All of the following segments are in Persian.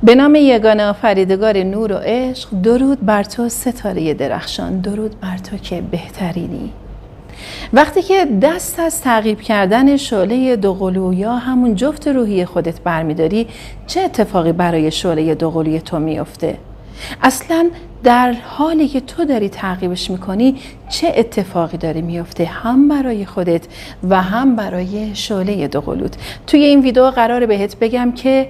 به نام یگانه آفریدگار نور و عشق، درود بر تو ستاره درخشان، درود بر تو که بهترینی. وقتی که دست از تعقیب کردن شعله دوقلو یا همون جفت روحی خودت برمیداری، چه اتفاقی برای شعله دوقلوی تو میفته؟ اصلاً در حالی که تو داری تعقیبش میکنی چه اتفاقی داره میفته، هم برای خودت و هم برای شعله دوقلوت. توی این ویدیو قراره بهت بگم که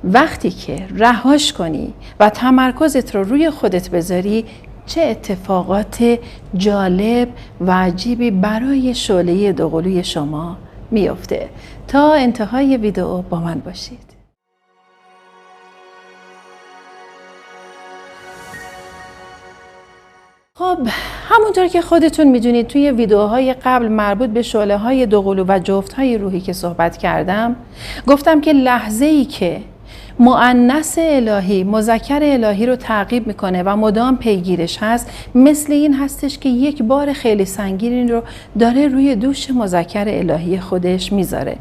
وقتی که رهاش کنی و تمرکزت رو روی خودت بذاری چه اتفاقات جالب و عجیبی برای شعله دوقلوی شما میفته. تا انتهای ویدیو با من باشید. خب همونطور که خودتون میدونید توی ویدیوهای قبل مربوط به شعله‌های دوقلو و جفت‌های روحی که صحبت کردم، گفتم که لحظه‌ای که مؤنث الهی مذکر الهی رو تعقیب میکنه و مدام پیگیرش هست، مثل این هستش که یک بار خیلی سنگین رو داره روی دوش مذکر الهی خودش میذاره.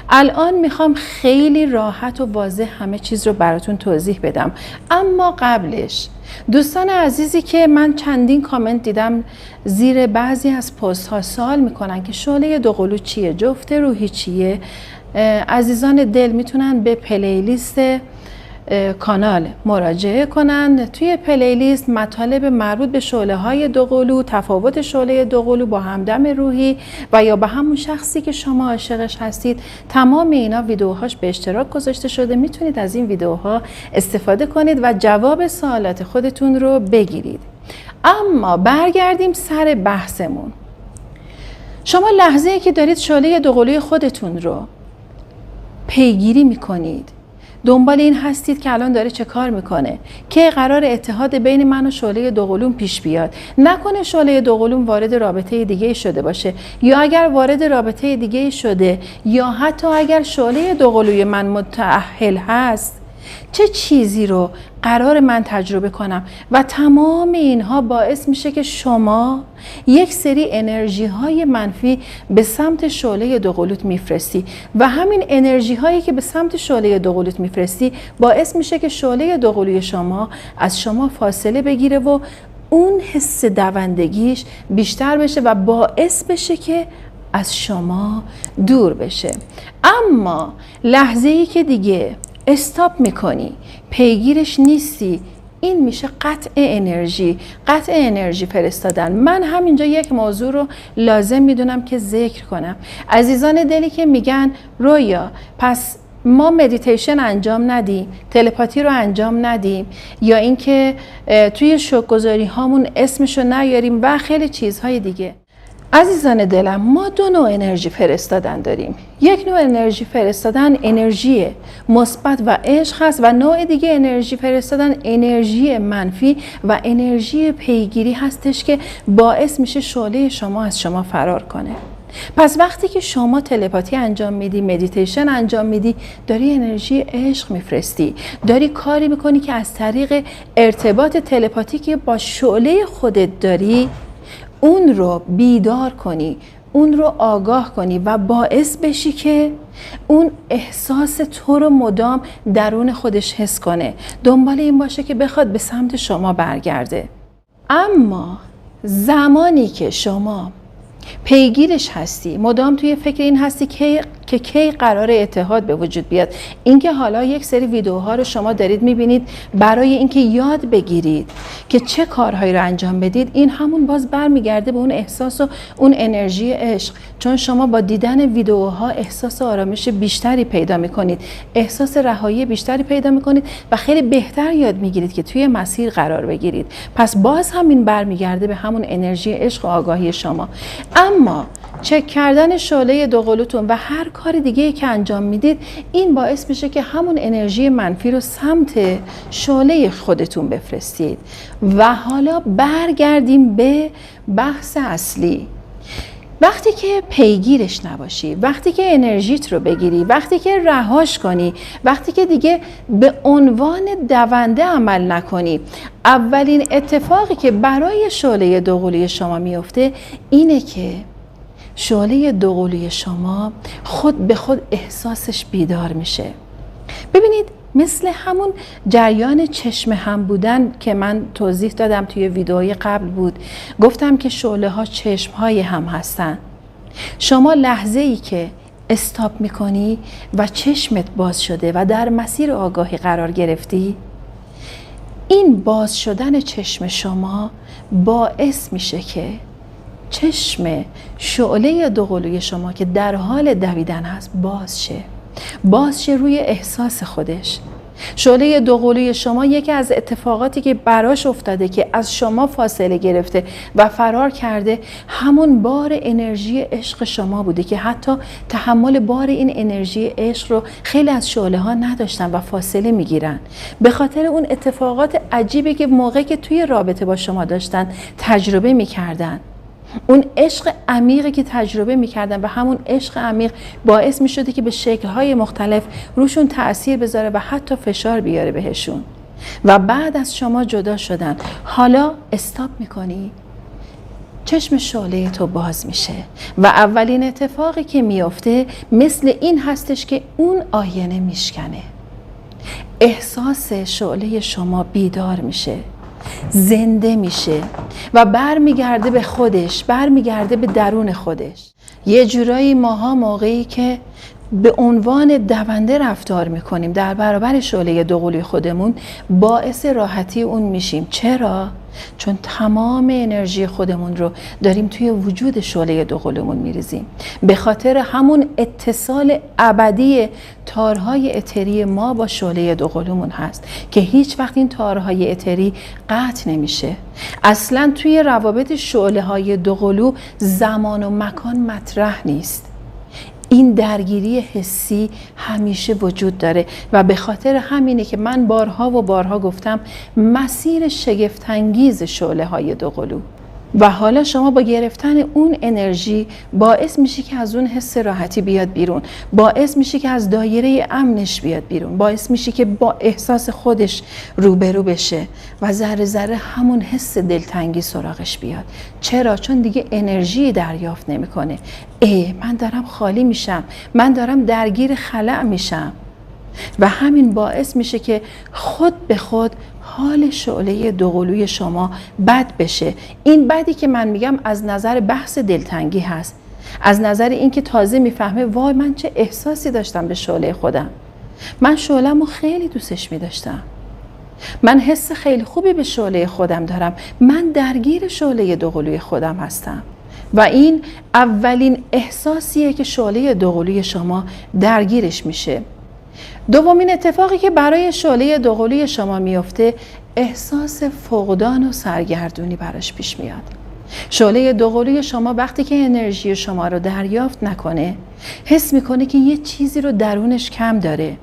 الان میخوام خیلی راحت و واضح همه چیز رو براتون توضیح بدم، اما قبلش دوستان عزیزی که من چندین کامنت دیدم زیر بعضی از پست ها سوال میکنن که شعله دوقلو چیه، جفت روحی چیه، عزیزان دل میتونن به پلیلیست کانال مراجعه کنن. توی پلیلیست مطالب مربوط به شعله های دوقلو، تفاوت شعله دوقلو با همدم روحی و یا به همون شخصی که شما عاشقش هستید، تمام اینا ویدیوهاش به اشتراک گذاشته شده. میتونید از این ویدیوها استفاده کنید و جواب سوالات خودتون رو بگیرید. اما برگردیم سر بحثمون. شما لحظه‌ای که دارید شعله دوقلوی خودتون رو پیگیری میکنید، دنبال این هستید که الان داره چه کار میکنه، که قرار اتحاد بین من و شعله دوقلوم پیش بیاد، نکنه شعله دوقلوم وارد رابطه دیگه شده باشه، یا اگر وارد رابطه دیگه شده یا حتی اگر شعله دوقلوی من متأهل هست، چه چیزی رو قرار من تجربه کنم و تمام اینها باعث میشه که شما یک سری انرژی های منفی به سمت شعله دوقلوت میفرستی و همین انرژی هایی که به سمت شعله دوقلوت میفرستی باعث میشه که شعله دوقلوی شما از شما فاصله بگیره و اون حس دوندگیش بیشتر بشه و باعث بشه که از شما دور بشه. اما لحظه‌ای که دیگه استاپ میکنی، پیگیرش نیستی، این میشه قطع انرژی فرستادن. من همینجا یک موضوع رو لازم میدونم که ذکر کنم. عزیزان دلی که میگن رویا پس ما مدیتیشن انجام ندیم، تلپاتی رو انجام ندیم، یا اینکه توی شوک‌گذاری هامون اسمشو نیاریم و خیلی چیزهای دیگه. عزیزان دلم، ما دو نوع انرژی فرستادن داریم. یک نوع انرژی فرستادن انرژی مثبت و عشق هست و نوع دیگه انرژی فرستادن انرژی منفی و انرژی پیگیری هستش که باعث میشه شعله شما از شما فرار کنه. پس وقتی که شما تلپاتی انجام میدی، مدیتیشن انجام میدی، داری انرژی عشق میفرستی، داری کاری میکنی که از طریق ارتباط تلپاتی که با شعله خودت داری اون رو بیدار کنی، اون رو آگاه کنی و باعث بشی که اون احساس تو رو مدام درون خودش حس کنه، دنبال این باشه که بخواد به سمت شما برگرده. اما زمانی که شما پیگیرش هستی، مدام توی فکر این هستی که کی قرار اتحاد به وجود بیاد، اینکه حالا یک سری ویدیوها رو شما دارید میبینید برای اینکه یاد بگیرید که چه کارهایی رو انجام بدید، این همون باز برمیگرده به اون احساس و اون انرژی عشق. چون شما با دیدن ویدیوها احساس آرامش بیشتری پیدا میکنید، احساس رهایی بیشتری پیدا میکنید و خیلی بهتر یاد میگیرید که توی مسیر قرار بگیرید. پس باز همین برمیگرده به همون انرژی عشق و آگاهی شما. اما چک کردن شعله دوقلوتون و هر کار دیگه‌ای که انجام میدید، این باعث میشه که همون انرژی منفی رو سمت شعله خودتون بفرستید. و حالا برگردیم به بحث اصلی. وقتی که پیگیرش نباشی، وقتی که انرژیت رو بگیری، وقتی که رهاش کنی، وقتی که دیگه به عنوان دونده عمل نکنی، اولین اتفاقی که برای شعله دوقلوی شما میفته اینه که شعله دوقلوی شما خود به خود احساسش بیدار میشه. ببینید مثل همون جریان چشم هم بودن که من توضیح دادم توی ویدئوی قبل بود. گفتم که شعله ها چشم های هم هستن. شما لحظه ای که استاپ میکنی و چشمت باز شده و در مسیر آگاهی قرار گرفتی، این باز شدن چشم شما باعث میشه که چشم شعله دوقلوی شما که در حال دویدن هست باز شه روی احساس خودش. شعله دوقلوی شما یکی از اتفاقاتی که براش افتاده که از شما فاصله گرفته و فرار کرده، همون بار انرژی عشق شما بوده که حتی تحمل بار این انرژی عشق رو خیلی از شعله ها نداشتن و فاصله میگیرن به خاطر اون اتفاقات عجیبی که موقعی که توی رابطه با شما داشتن تجربه میکردن. اون عشق عمیقی که تجربه میکردن و همون عشق عمیق باعث میشده که به شکل‌های مختلف روشون تأثیر بذاره و حتی فشار بیاره بهشون و بعد از شما جدا شدن. حالا استاپ میکنی، چشم شعله تو باز میشه و اولین اتفاقی که میفته مثل این هستش که اون آینه میشکنه. احساس شعله شما بیدار میشه، زنده میشه و برمیگرده به خودش، برمیگرده به درون خودش. یه جورایی ماها موقعی که به عنوان دونده رفتار میکنیم در برابر شعله دوقلوی خودمون باعث راحتی اون میشیم. چرا؟ چون تمام انرژی خودمون رو داریم توی وجود شعله دوقلومون میریزیم. به خاطر همون اتصال ابدی تارهای اتری ما با شعله دوقلومون هست که هیچ وقت این تارهای اتری قطع نمیشه. اصلا توی روابط شعله های دوقلو زمان و مکان مطرح نیست. این درگیری حسی همیشه وجود داره و به خاطر همینه که من بارها و بارها گفتم مسیر شگفت‌انگیز شعله های دوقلو. و حالا شما با گرفتن اون انرژی باعث میشه که از اون حس راحتی بیاد بیرون، باعث میشه که از دایره امنش بیاد بیرون، باعث میشه که با احساس خودش روبرو بشه و ذره ذره همون حس دلتنگی سراغش بیاد. چرا؟ چون دیگه انرژی دریافت نمیکنه. من دارم خالی میشم، من دارم درگیر خلأ میشم و همین باعث میشه که خود به خود حال شعله دوقلوی شما بد بشه. این بدی که من میگم از نظر بحث دلتنگی هست، از نظر اینکه تازه میفهمه وای من چه احساسی داشتم به شعله خودم، من شعله‌مو خیلی دوستش میداشتم، من حس خیلی خوبی به شعله خودم دارم، من درگیر شعله دوقلوی خودم هستم. و این اولین احساسیه که شعله دوقلوی شما درگیرش میشه. دومین اتفاقی که برای شعله دوقلوی شما میفته احساس فقدان و سرگردونی براش پیش میاد. شعله دوقلوی شما وقتی که انرژی شما رو دریافت نکنه حس میکنه که یه چیزی رو درونش کم داره.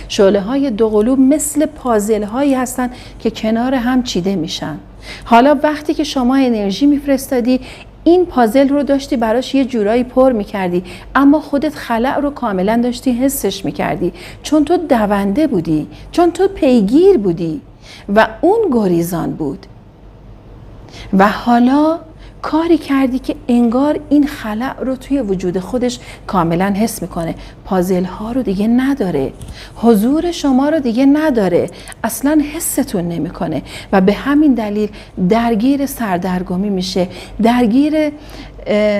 شعله های دوقلو مثل پازل هایی هستن که کنار هم چیده میشن. حالا وقتی که شما انرژی میفرستادی این پازل رو داشتی براش یه جورایی پر میکردی، اما خودت خلأ رو کاملا داشتی حسش میکردی، چون تو دونده بودی، چون تو پیگیر بودی و اون گریزان بود. و حالا کاری کردی که انگار این خلأ رو توی وجود خودش کاملا حس میکنه. پازل ها رو دیگه نداره، حضور شما رو دیگه نداره، اصلا حستون نمیکنه و به همین دلیل درگیر سردرگمی میشه، درگیر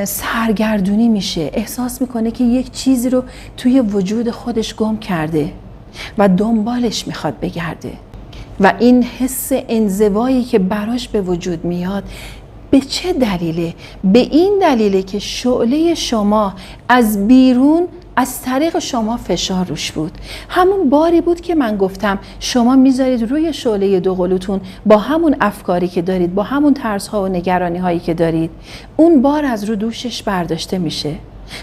سرگردونی میشه. احساس میکنه که یک چیزی رو توی وجود خودش گم کرده و دنبالش میخواد بگرده و این حس انزوایی که براش به وجود میاد به چه دلیله؟ به این دلیله که شعله شما از بیرون از طریق شما فشار روش بود. همون باری بود که من گفتم شما میذارید روی شعله دوقلوتون با همون افکاری که دارید، با همون ترس‌ها و نگرانی‌هایی که دارید، اون بار از رو دوشش برداشته میشه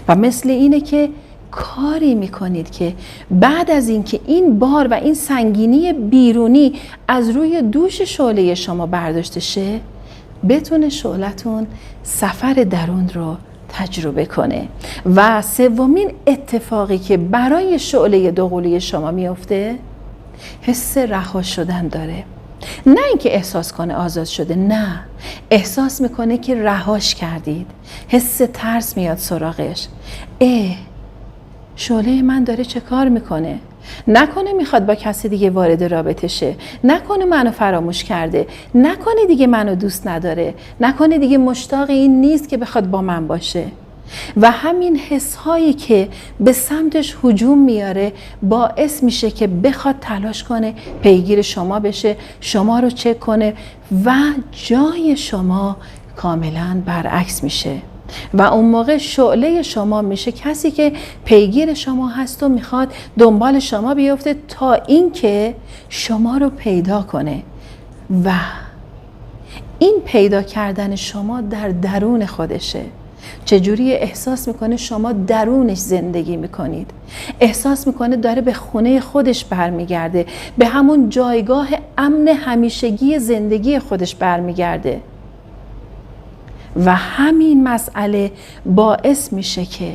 و مثل اینه که کاری میکنید که بعد از اینکه این بار و این سنگینی بیرونی از روی دوش شعله شما برداشته شه، بتونه شعلتون سفر درون رو تجربه کنه. و سومین اتفاقی که برای شعله دوقلوی شما میفته حس رها شدن داره. نه اینکه احساس کنه آزاد شده، نه، احساس میکنه که رهاش کردید. حس ترس میاد سراغش. شعله من داره چه کار میکنه؟ نکنه میخواد با کسی دیگه وارد رابطه شه، نکنه منو فراموش کرده، نکنه دیگه منو دوست نداره، نکنه دیگه مشتاق این نیست که بخواد با من باشه. و همین حس هایی که به سمتش هجوم میاره باعث میشه که بخواد تلاش کنه پیگیر شما بشه، شما رو چک کنه و جای شما کاملا برعکس میشه و اون موقع شعله شما میشه کسی که پیگیر شما هست و میخواد دنبال شما بیفته تا اینکه شما رو پیدا کنه. و این پیدا کردن شما در درون خودشه. چجوری احساس میکنه شما درونش زندگی میکنید، احساس میکنه داره به خونه خودش برمیگرده، به همون جایگاه امن همیشگی زندگی خودش برمیگرده. و همین مسئله باعث میشه که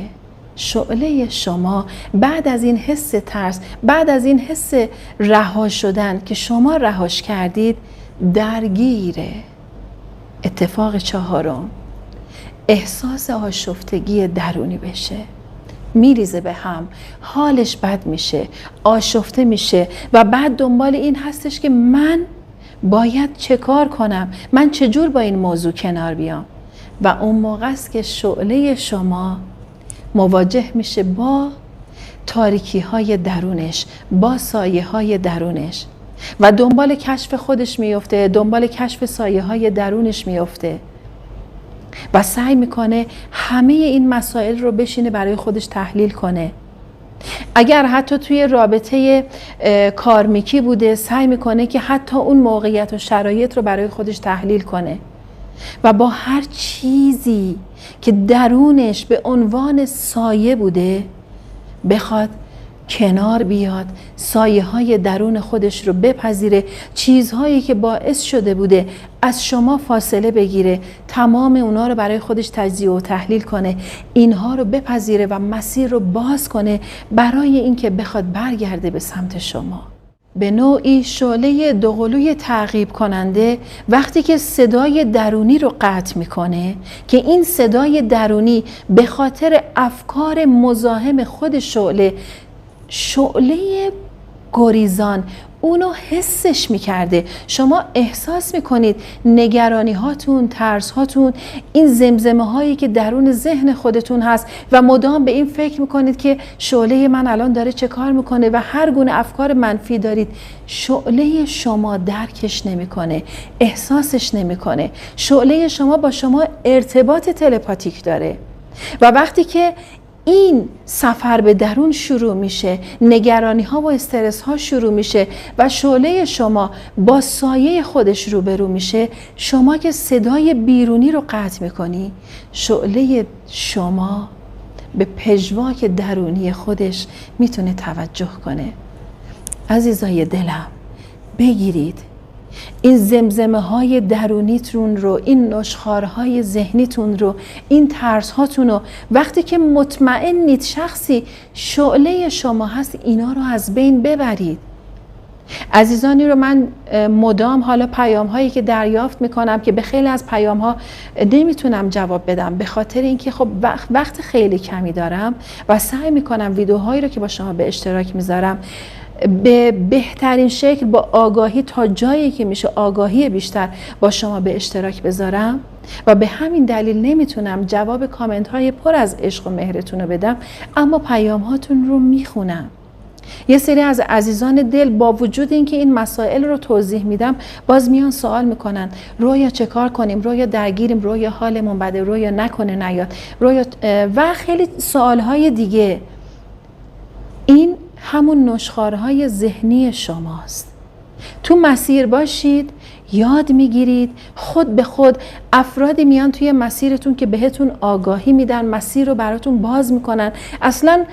شعله شما بعد از این حس ترس، بعد از این حس رها شدن که شما رهاش کردید، درگیره. اتفاق چهارم، احساس آشفتگی درونی بشه. میریزه به هم، حالش بد میشه، آشفته میشه و بعد دنبال این هستش که من باید چه کار کنم، من چجور با این موضوع کنار بیام. و اون موقع است که شعله شما مواجه میشه با تاریکی های درونش، با سایه های درونش و دنبال کشف خودش میفته، دنبال کشف سایه های درونش میفته و سعی میکنه همه این مسائل رو بشینه برای خودش تحلیل کنه. اگر حتی توی رابطه کارمیکی بوده، سعی میکنه که حتی اون موقعیت و شرایط رو برای خودش تحلیل کنه و با هر چیزی که درونش به عنوان سایه بوده بخواد کنار بیاد، سایه های درون خودش رو بپذیره، چیزهایی که باعث شده بوده از شما فاصله بگیره تمام اونا رو برای خودش تجزیه و تحلیل کنه، اینها رو بپذیره و مسیر رو باز کنه برای اینکه بخواد برگرده به سمت شما. به نوعی شعله دوقلوی تعقیب کننده وقتی که صدای درونی رو قطع میکنه که این صدای درونی به خاطر افکار مزاحم خود شعله گریزان اونو حسش میکرده، شما احساس میکنید نگرانی هاتون، ترس هاتون، این زمزمه هایی که درون ذهن خودتون هست و مدام به این فکر میکنید که شعله من الان داره چه کار میکنه و هر گونه افکار منفی دارید. شعله شما درکش نمیکنه، احساسش نمیکنه. شعله شما با شما ارتباط تلپاتیک داره و وقتی که این سفر به درون شروع میشه، نگرانی ها و استرس ها شروع میشه و شعله شما با سایه خودش روبرو میشه، شما که صدای بیرونی رو قطع میکنی، شعله شما به پژواک درونی خودش میتونه توجه کنه. عزیزای دلم، بگیرید این زمزمه های درونیتون رو، این نشخوارهای ذهنیتون رو، این ترس هاتون رو، وقتی که مطمئنید شخصی شعله شما هست، اینا رو از بین ببرید. عزیزانی رو من مدام حالا پیام هایی که دریافت میکنم که به خیلی از پیام ها نمیتونم جواب بدم به خاطر اینکه خب وقت خیلی کمی دارم و سعی میکنم ویدیوهایی رو که با شما به اشتراک میذارم به بهترین شکل با آگاهی تا جایی که میشه آگاهی بیشتر با شما به اشتراک بذارم و به همین دلیل نمیتونم جواب کامنت های پر از عشق و مهرتون رو بدم، اما پیام هاتون رو میخونم. یه سری از عزیزان دل با وجود اینکه این مسائل رو توضیح میدم باز میان سوال میکنن رویا چه کار کنیم، رویا درگیریم، رویا حالمون بده، رویا نکنه نیاد، رویا و خیلی سوال های دیگه. این همون نشخوارهای ذهنی شماست. تو مسیر باشید، یاد میگیرید، خود به خود افرادی میان توی مسیرتون که بهتون آگاهی میدن، مسیر رو براتون باز میکنن. اصلا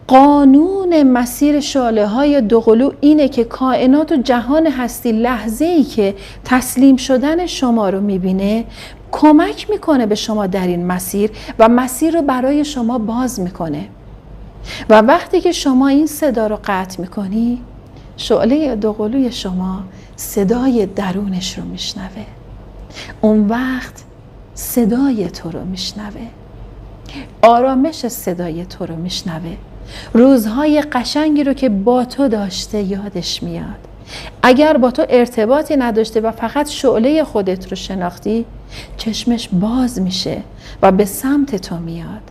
قانون مسیر شعله های دوقلو اینه که کائنات و جهان هستی لحظه‌ای که تسلیم شدن شما رو میبینه کمک میکنه به شما در این مسیر و مسیر رو برای شما باز میکنه. و وقتی که شما این صدا رو قطع میکنی، شعله دوقلوی شما صدای درونش رو میشنوه. اون وقت صدای تو رو میشنوه، آرامش صدای تو رو میشنوه روزهای قشنگی رو که با تو داشته یادش میاد. اگر با تو ارتباطی نداشته و فقط شعله خودت رو شناختی، چشمش باز میشه و به سمت تو میاد.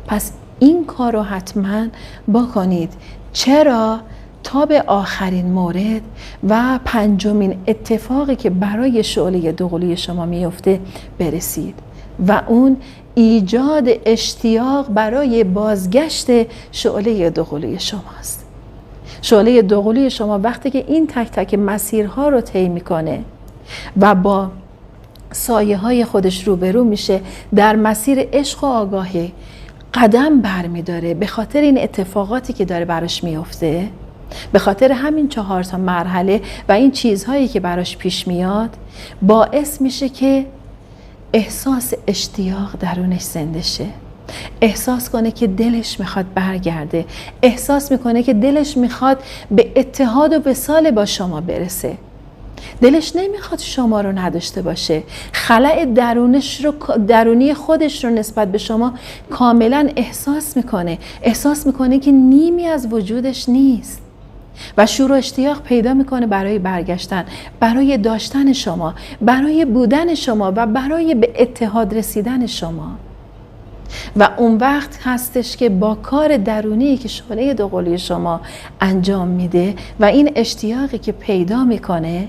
پس این کار رو حتما بکنید. چرا؟ تا به آخرین مورد و پنجمین اتفاقی که برای شعله دوقلوی شما میفته برسید و اون ایجاد اشتیاق برای بازگشت شعله دوقلوی شماست. شعله دوقلوی شما وقتی که این تک تک مسیرها رو طی میکنه و با سایه های خودش روبرو میشه، در مسیر عشق و آگاهی قدم برمیداره، به خاطر این اتفاقاتی که داره براش میفته، به خاطر همین 4 تا مرحله و این چیزهایی که براش پیش میاد، باعث میشه که احساس اشتیاق درونش زنده شه. احساس کنه که دلش میخواد برگرده، احساس میکنه که دلش میخواد به اتحاد و وصال با شما برسه. دلش نمیخواد شما رو نداشته باشه. خلأ درونی خودش رو نسبت به شما کاملا احساس میکنه که نیمی از وجودش نیست و شور و اشتیاق پیدا میکنه برای برگشتن، برای داشتن شما، برای بودن شما و برای به اتحاد رسیدن شما. و اون وقت هستش که با کار درونی که شعله دوقلوی شما انجام میده و این اشتیاقی که پیدا میکنه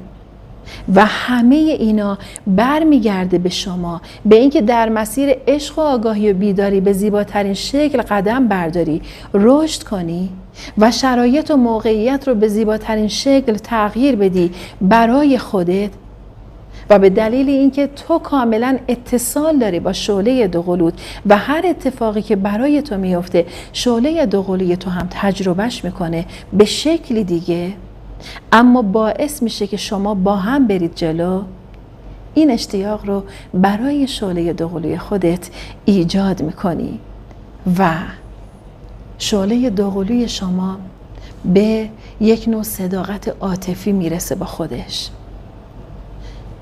و همه اینا برمیگرده به شما، به اینکه در مسیر عشق و آگاهی و بیداری به زیباترین شکل قدم برداری، رشد کنی و شرایط و موقعیت رو به زیباترین شکل تغییر بدی برای خودت و به دلیل اینکه تو کاملا اتصال داری با شعله دوقلوت و هر اتفاقی که برای تو میفته شعله دوقلوی تو هم تجربهش میکنه به شکلی دیگه، اما باعث میشه که شما با هم برید جلو. این اشتیاق رو برای شعله دوقلوی خودت ایجاد میکنی و شعله دوقلوی شما به یک نوع صداقت عاطفی میرسه با خودش.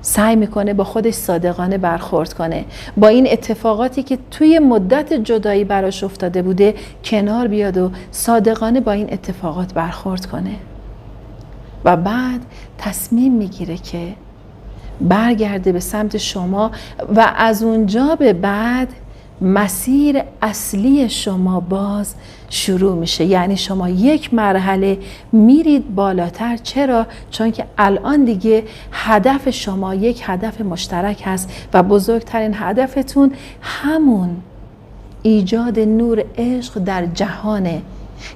سعی میکنه با خودش صادقانه برخورد کنه، با این اتفاقاتی که توی مدت جدایی براش افتاده بوده کنار بیاد و صادقانه با این اتفاقات برخورد کنه و بعد تصمیم میگیره که برگرده به سمت شما و از اونجا به بعد مسیر اصلی شما باز شروع میشه. یعنی شما یک مرحله میرید بالاتر. چرا؟ چون که الان دیگه هدف شما یک هدف مشترک هست و بزرگترین هدفتون همون ایجاد نور عشق در جهانه.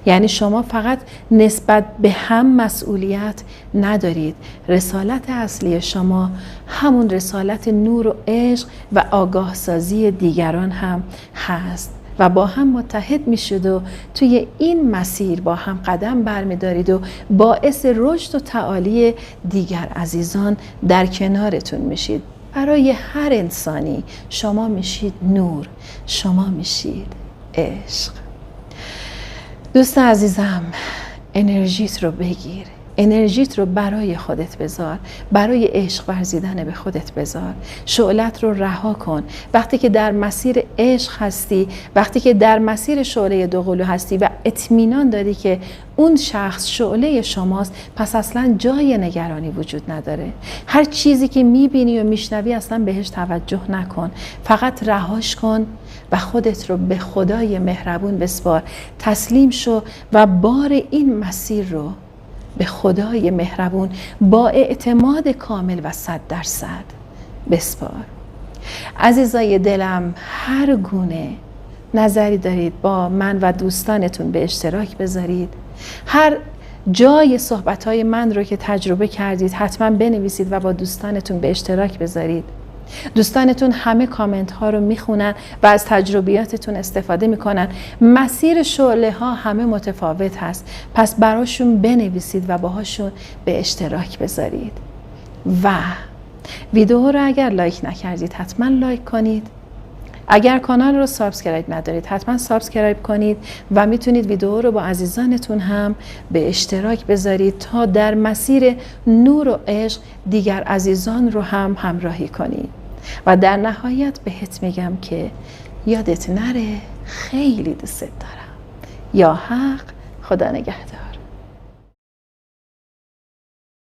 یعنی شما فقط نسبت به هم مسئولیت ندارید. رسالت اصلی شما همون رسالت نور و عشق و آگاه سازی دیگران هم هست و با هم متحد میشید و توی این مسیر با هم قدم برمیدارید و باعث رشد و تعالی دیگر عزیزان در کنارتون میشید. برای هر انسانی شما میشید نور، شما میشید عشق. دوست عزیزم، انرژیت رو بگیر، انرژیت رو برای خودت بذار، برای عشق ورزیدن به خودت بذار. شعلت رو رها کن. وقتی که در مسیر عشق هستی، وقتی که در مسیر شعله دوقلو هستی و اطمینان داری که اون شخص شعله شماست، پس اصلا جای نگرانی وجود نداره. هر چیزی که میبینی و میشنوی اصلا بهش توجه نکن، فقط رهاش کن و خودت رو به خدای مهربون بسپار. تسلیم شو و بار این مسیر رو به خدای مهربون با اعتماد کامل و 100% بسپار. عزیزای دلم، هر گونه نظری دارید با من و دوستانتون به اشتراک بذارید. هر جای صحبتهای من رو که تجربه کردید حتما بنویسید و با دوستانتون به اشتراک بذارید. دوستانتون همه کامنت ها رو میخونن و از تجربیاتتون استفاده میکنن. مسیر شعله ها همه متفاوت هست، پس براشون بنویسید و باهاشون به اشتراک بذارید. و ویدیو رو اگر لایک نکردید حتما لایک کنید. اگر کانال رو سابسکرایب ندارید حتما سابسکرایب کنید و میتونید ویدیو رو با عزیزانتون هم به اشتراک بذارید تا در مسیر نور و عشق دیگر عزیزان رو هم همراهی کنید. و در نهایت بهت میگم که یادت نره خیلی دوست دارم. یا حق. خدا نگهدار.